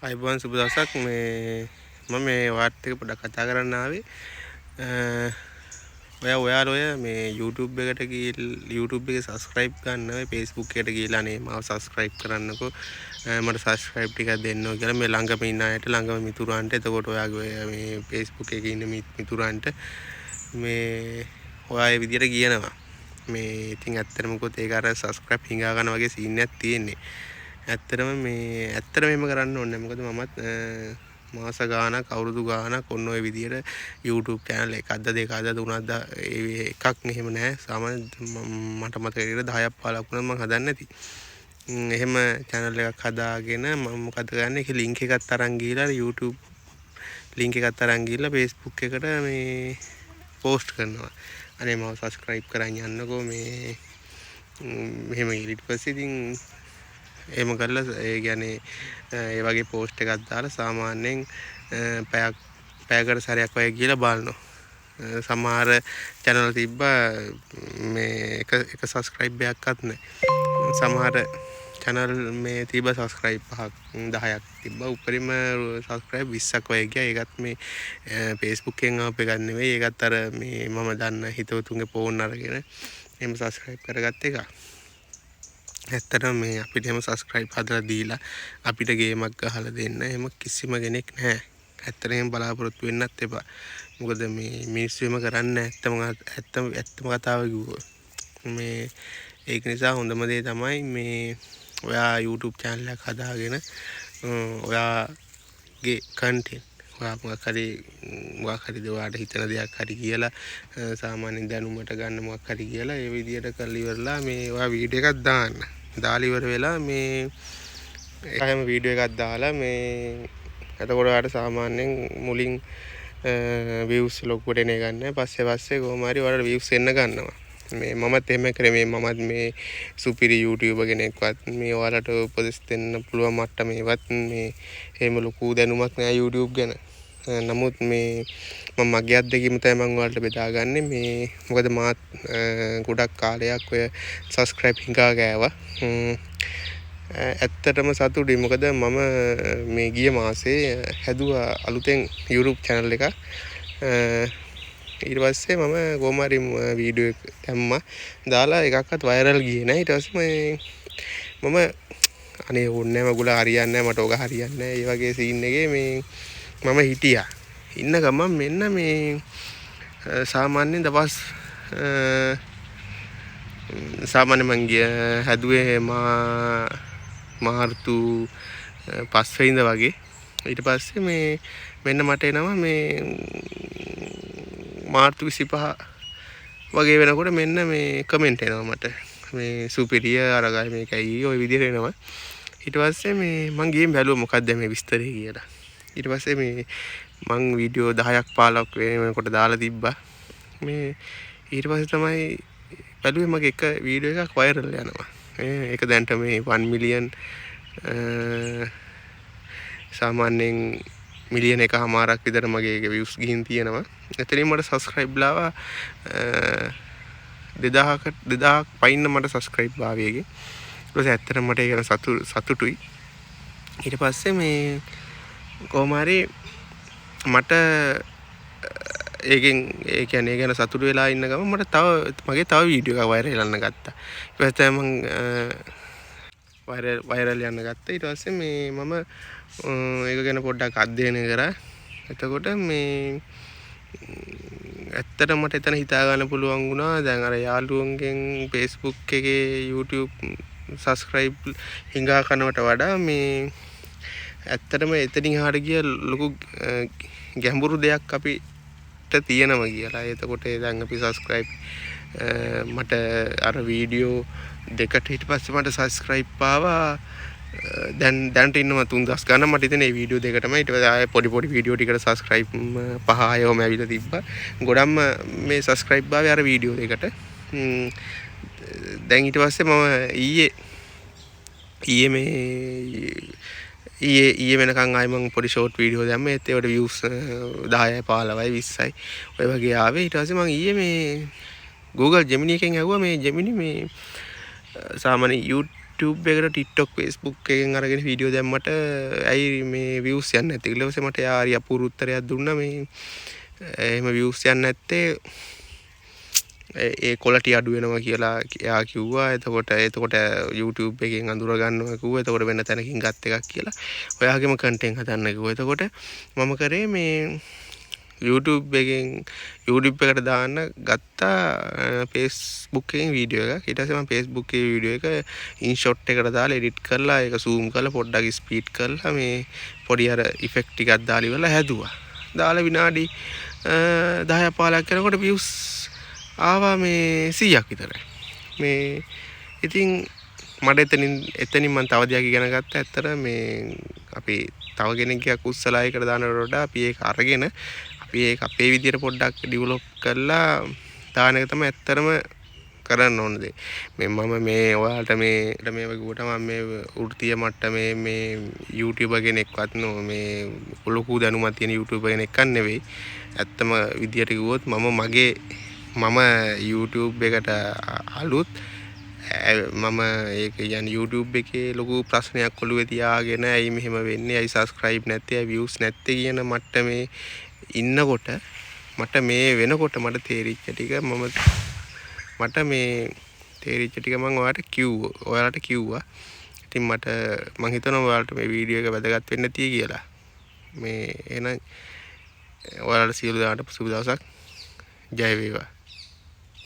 අයිබෝන් සුබ දවසක් මේ මම මේ වාට් එක පොඩ්ඩක් කතා කරන්න ආවේ. ඔයාලා මේ YouTube එකට ගිහලා YouTube එකේ subscribe ගන්න ඔය Facebook එකට ගිහලා නේ මාව subscribe කරන්නකෝ. මට subscribe ටිකක් දෙන්න ඕන කියලා මේ ළඟම ඉන්න අයට ළඟම මිතුරන්ට. එතකොට ඔයාගේ මේ Facebook එකේ ඉන්න මිතුරන්ට මේ ඔයා ඒ විදියට කියනවා. මේ ඉතින් ඇත්තටම මොකද ඒක අර subscribe හිඟා ගන්න වගේ සීන් එකක් තියෙන්නේ. ඇත්තටම එහෙම කරන්න ඕනේ. මොකද මමත් මාස ගාණක් අවුරුදු ගාණක් ඔන්න ඔය විදියට YouTube channel එකක්ද දෙකක්ද තුනක්ද එකක් එහෙම නැහැ. සාමාන්‍ය මට මතක විදියට 10ක් 15ක් වුණා මම හදන්නේ නැති. එහෙම channel එකක් හදාගෙන මම මොකද කරන්නේ? ඒක link එකක් අරන් ගිහලා YouTube link එකක් අරන් ගිහලා Facebook එකට මේ post කරනවා. අනේ මම subscribe කරන් යන්නකෝ මේ මෙහෙම ඊට පස්සේ ඉතින් එහෙම කරලා ඒ කියන්නේ ඒ වගේ post එකක් දාලා සාමාන්‍යයෙන් පැයකට සැරයක් වගේ කියලා බලනවා. සමහර channel තිබ්බා මේ එක subscribe එකක්වත් නැහැ. සමහර channel මේ තිබ්බ subscribe 5ක් 10ක් තිබ්බා. උඩරිම subscribe 20ක් වගේ ගියා. ඒකත් මේ Facebook එකෙන් ආපු එකක් නෙවෙයි. ඒකත් අර මේ මම දන්න හිතවතුන්ගේ phone අරගෙන එහෙම subscribe කරගත්ත එකක්. ඇත්තටම මේ අපිට එහෙම subscribe හදලා දීලා අපිට ගේමක් ගහලා දෙන්න එහෙම කිසිම කෙනෙක් නැහැ. ඇත්තටම එහෙම බලාපොරොත්තු වෙන්නත් එපා. මොකද මේ මිනිස්සු එහෙම කරන්නේ ඇත්තම කතාව කිව්වොත්. මේ ඒක නිසා හොඳම දේ තමයි මේ ඔයා YouTube channel එකක් හදාගෙන ඔයාගේ content ඔයා මොකක් හරි ඔයාට හිතන දෙයක් හරි කියලා සාමාන්‍යයෙන් දැනුමට ගන්න මොකක් හරි කියලා ඒ විදිහට කරලා ඉවරලා මේ ඔයා වීඩියෝ එකක් දාන්න. දාලා ඉවර වෙලා මේ එහෙම වීඩියෝ එකක් දාලා මේ එතකොට ඔයාට සාමාන්‍යයෙන් මුලින් views ලොකුට එන ගන්න. පස්සේ කොහොම හරි ඔයාලට views එන්න ගන්නවා. මේ මමත් එහෙම කරේ මමත් මේ සුපිරි YouTuber කෙනෙක්වත් මේ ඔයාලට උපදෙස් දෙන්න පුළුවන් මට්ටමේවත් මේ එහෙම ලොකු දැනුමක් නෑ YouTube ගැන. නමුත් මේ මම මගේ අත්දැකීම තමයි මම ඔයාලට බෙදාගන්නේ. මේ මොකද මාත් ගොඩක් කාලයක් ඔය subscribe හිඟා ගෑවා. ඇත්තටම සතුටුයි. මොකද මම මේ ගිය මාසේ හැදුවා අලුතෙන් YouTube channel එකක්. ඊට පස්සේ මම කොහොම හරි වීඩියෝ එක දැම්මා. දාලා එකක්වත් වයිරල් ගියේ නැහැ. ඊට පස්සේ මම අනේ ඕන්නේ නැහැ මගුල හරියන්නේ නැහැ මට ඔක හරියන්නේ නැහැ. ඒ වගේ සීන් එකේ මේ මම හිටියා. ඉන්න ගමන් මෙන්න මේ සාමාන්‍ය දවස් සාමාන්‍ය මං හැදුවේ මාර්තු 5 වෙනිදා වගේ. ඊට පස්සේ මේ මෙන්න මට එනවා මේ මාර්තු 25 වගේ වෙනකොට මෙන්න මේ කමෙන්ට් එනවා මට. මේ සුපිරිය අරගයි මේකයි ওই විදිහට එනවා. ඊට පස්සේ මේ මං ගිහින් බැලුවා මොකක්ද මේ විස්තරය කියලා. ඊට පස්සේ මේ මං වීඩියෝ 10ක් 15ක් වෙනකොට දාලා තිබ්බා. මේ ඊට පස්සේ තමයි බැලුවේ මගේ එක වීඩියෝ එකක් වයිරල් යනවා. ඒක දැන්ට මේ 1 මිලියන් සාමාන්‍යයෙන් මිලියන එකමාරක් විතර මගේ views ගිහින් තියෙනවා. එතනින් මට subscribe ලාවා 2000ක් පයින්න මට subscribe ආවේගේ. ඊට පස්සේ ඇත්තටම මට ඒක සතුටුයි. ඊට පස්සේ මේ කොහොම හරි මට ඒකෙන් ඒ කියන්නේ ගැන සතුටු වෙලා ඉන්න ගම මට මගේ තව වීඩියෝ එකක් වයිරල් යන්න ගත්තා. ඊට පස්සේ මම වයිරල් යන්න ගත්තා. ඊට පස්සේ මේ මම ඒක ගැන පොඩ්ඩක් අධ්‍යයනය කරා. එතකොට මේ ඇත්තට මට එතන හිතා ගන්න පුළුවන් වුණා දැන් අර යාළුවන්ගෙන් Facebook එකේ YouTube subscribe හිඟා කරනවට වඩා මේ ඇත්තටම එතනින් හරිය ගිය ලොකු ගැඹුරු දෙයක් අපිට තියෙනවා කියලා. එතකොට දැන් අපි subscribe මට අර වීඩියෝ දෙකට ඊට පස්සේ මට subscribe ආවා. දැන්ට ඉන්නවා 3000 ගණන්. මට ඉතින් මේ වීඩියෝ දෙකටම ඊට පස්සේ ආයෙ පොඩි වීඩියෝ ටිකට subscribe 5 6ම ඇවිල්ලා තිබ්බා. ගොඩක්ම මේ subscribe ආවේ අර වීඩියෝ දෙකට. දැන් ඊට පස්සේ මම ඊයේ වෙනකන් ආයෙ මම පොඩි ෂෝට් වීඩියෝ දැම්මා. ඒත් ඒවට views 10යි 15යි 20යි ඔය වගේ ආවේ. ඊට පස්සේ මම ඊයේ මේ Google Gemini එකෙන් ඇහුවා මේ Gemini මේ සාමාන්‍ය YouTube YouTube එකට TikTok Facebook එකෙන් අරගෙන වීඩියෝ දැම්මට ඇයි මේ views යන්නේ නැත්තේ කියලා ඊපස්සේ මට යා හරි අපූර්ව උත්තරයක් දුන්නා මේ එහෙම views යන්නේ නැත්තේ ඒ quality අඩු වෙනවා කියලා එයා කිව්වා. එතකොට YouTube එකෙන් අඳුර ගන්නවා කිව්වා. එතකොට වෙන තැනකින් ගත් එකක් කියලා. ඔයාගේම content හදන්න කිව්වා. එතකොට මම කරේ මේ YouTube එකට දාන්න ගත්තා Facebook එකෙන් වීඩියෝ එකක්. ඊට පස්සේ මම Facebook එකේ වීඩියෝ එක InShot එකට දාලා edit කරලා ඒක zoom කරලා පොඩ්ඩක් speed කරලා මේ පොඩි අර effect ටිකක් දාලා ඉවරලා හැදුවා. දාලා විනාඩි 10ක් 15ක් යනකොට views ආවා මේ 100ක් විතර. මේ ඉතින් මට එතනින් මම තව දෙයක් ඉගෙන ගත්තා. ඇත්තට මේ අපි තව කෙනෙක්ගේ කුස්සලා එකට දානකට වඩා අපි ඒක අරගෙන අපි ඒක අපේ විදියට පොඩ්ඩක් ඩෙවලොප් කරලා දාන එක තමයි ඇත්තටම කරන්න ඕන දේ. මම මේ ඔයාලට මේ වගුවට මම මේ වෘත්තීය මට්ටමේ මේ YouTuber කෙනෙක්වත් නෝ මේ ලොකු දැනුමක් තියෙන YouTuber කෙනෙක් නෙවෙයි. ඇත්තම විදියට කිව්වොත් මම YouTube එකට අලුත් මම ඒක කියන්නේ YouTube එකේ ලොකු ප්‍රශ්නයක් ඔළුවේ තියාගෙන ඇයි මෙහෙම වෙන්නේ ඇයි subscribe නැත්තේ ඇයි views නැත්තේ කියන මට්ටමේ ඉන්නකොට මට මේ වෙනකොට මට තේරිච්ච ටික මම ඔයාලට කිව්වා. ඉතින් මම හිතනවා ඔයාලට මේ වීඩියෝ එක වැදගත් වෙන්න තිය කියලා. මේ එහෙනම් ඔයාලට සියලු දෙනාට සුබ දවසක්. ජය වේවා.